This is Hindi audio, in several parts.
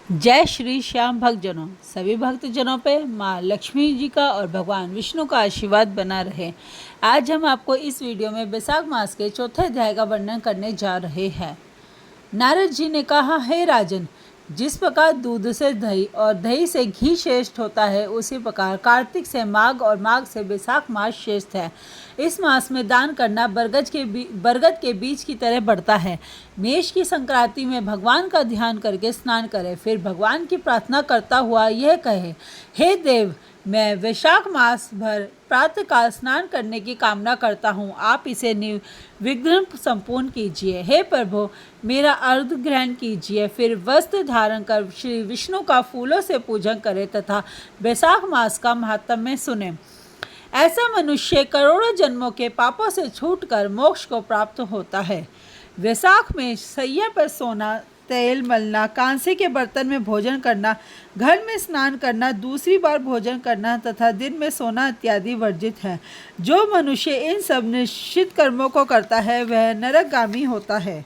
जय श्री श्याम भक्तजनों। सभी भक्तजनों पे माँ लक्ष्मी जी का और भगवान विष्णु का आशीर्वाद बना रहे। आज हम आपको इस वीडियो में वैशाख मास के चौथे अध्याय का वर्णन करने जा रहे हैं। नारद जी ने कहा, हे राजन, जिस प्रकार दूध से दही और दही से घी श्रेष्ठ होता है, उसी प्रकार कार्तिक से माघ और माघ से वैशाख मास श्रेष्ठ है। इस मास में दान करना बरगद के बीज की तरह बढ़ता है। मेष की संक्रांति में भगवान का ध्यान करके स्नान करें, फिर भगवान की प्रार्थना करता हुआ यह कहे, हे देव, मैं वैशाख मास भर प्रातःकाल स्नान करने की कामना करता हूँ, आप इसे निर्विघ्न संपूर्ण कीजिए। हे प्रभु, मेरा अर्घ ग्रहण कीजिए। फिर वस्त्र धारण कर श्री विष्णु का फूलों से पूजन करें तथा वैशाख मास का महात्म्य सुने। ऐसा मनुष्य करोड़ों जन्मों के पापों से छूटकर मोक्ष को प्राप्त होता है। वैशाख में सैया पर सोना, तेल मलना, कांसे के बर्तन में भोजन करना, घर में स्नान करना, दूसरी बार भोजन करना तथा दिन में सोना इत्यादि वर्जित है। जो मनुष्य इन सब निश्चित कर्मों को करता है वह नरकगामी होता है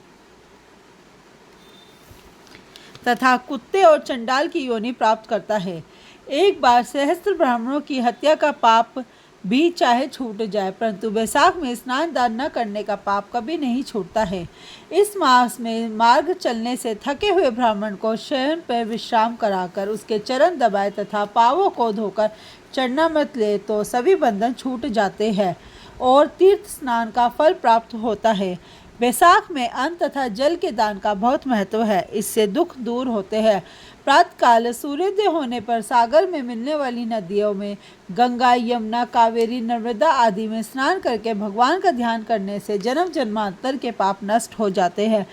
तथा कुत्ते और चंडाल की योनि प्राप्त करता है। एक बार सहस्त्र ब्राह्मणों की हत्या का पाप भी चाहे छूट जाए, परंतु वैशाख में स्नान दान न करने का पाप कभी नहीं छूटता है। इस मास में मार्ग चलने से थके हुए ब्राह्मण को शयन पर विश्राम कराकर उसके चरण दबाए तथा पावों को धोकर चढ़ना मत ले तो सभी बंधन छूट जाते हैं और तीर्थ स्नान का फल प्राप्त होता है। वैशाख में अन्न तथा जल के दान का बहुत महत्व है, इससे दुख दूर होते हैं। प्रातःकाल सूर्योदय होने पर सागर में मिलने वाली नदियों में गंगा, यमुना, कावेरी, नर्मदा आदि में स्नान करके भगवान का ध्यान करने से जन्म जन्मांतर के पाप नष्ट हो जाते हैं।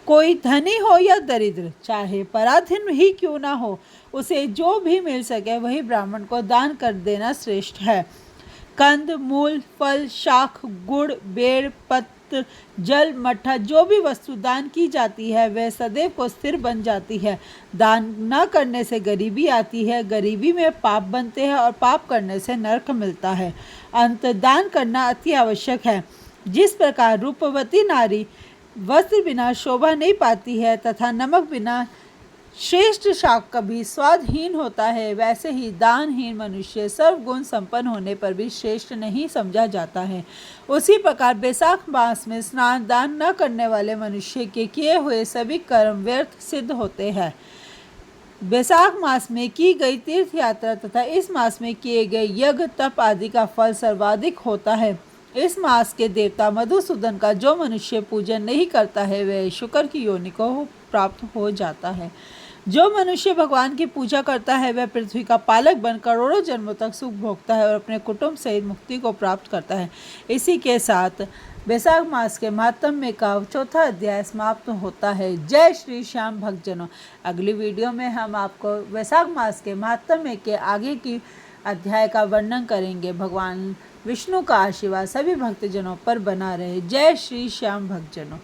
कोई धनी हो या दरिद्र, चाहे पराधीन ही क्यों ना हो, उसे जो भी मिल सके वही ब्राह्मण को दान कर देना श्रेष्ठ है। कंद, मूल, फल, शाख, गुड़, बेर, पत्र, जल, मट्ठा जो भी वस्तु दान की जाती है वह सदैव को स्थिर बन जाती है। दान न करने से गरीबी आती है, गरीबी में पाप बनते हैं और पाप करने से नरक मिलता है। अंत दान करना अति आवश्यक है। जिस प्रकार रूपवती नारी वस्त्र बिना शोभा नहीं पाती है तथा नमक बिना श्रेष्ठ शाक कभी स्वादहीन होता है, वैसे ही दानहीन मनुष्य सर्वगुण संपन्न होने पर भी श्रेष्ठ नहीं समझा जाता है। उसी प्रकार वैशाख मास में स्नान दान न करने वाले मनुष्य के किए हुए सभी कर्म व्यर्थ सिद्ध होते हैं। वैशाख मास में की गई तीर्थ यात्रा तथा इस मास में किए गए यज्ञ तप आदि का फल सर्वाधिक होता है। इस मास के देवता मधुसूदन का जो मनुष्य पूजन नहीं करता है वह शुक्र की योनि को प्राप्त हो जाता है। जो मनुष्य भगवान की पूजा करता है वह पृथ्वी का पालक बन करोड़ों जन्मों तक सुख भोगता है और अपने कुटुंब सहित मुक्ति को प्राप्त करता है। इसी के साथ वैशाख मास के महात्म्य का चौथा अध्याय समाप्त होता है। जय श्री श्याम भक्तजनों। अगली वीडियो में हम आपको वैशाख मास के महात्म्य के आगे की अध्याय का वर्णन करेंगे। भगवान विष्णु का आशीर्वाद सभी भक्तजनों पर बना रहे। जय श्री श्याम भक्तजनों।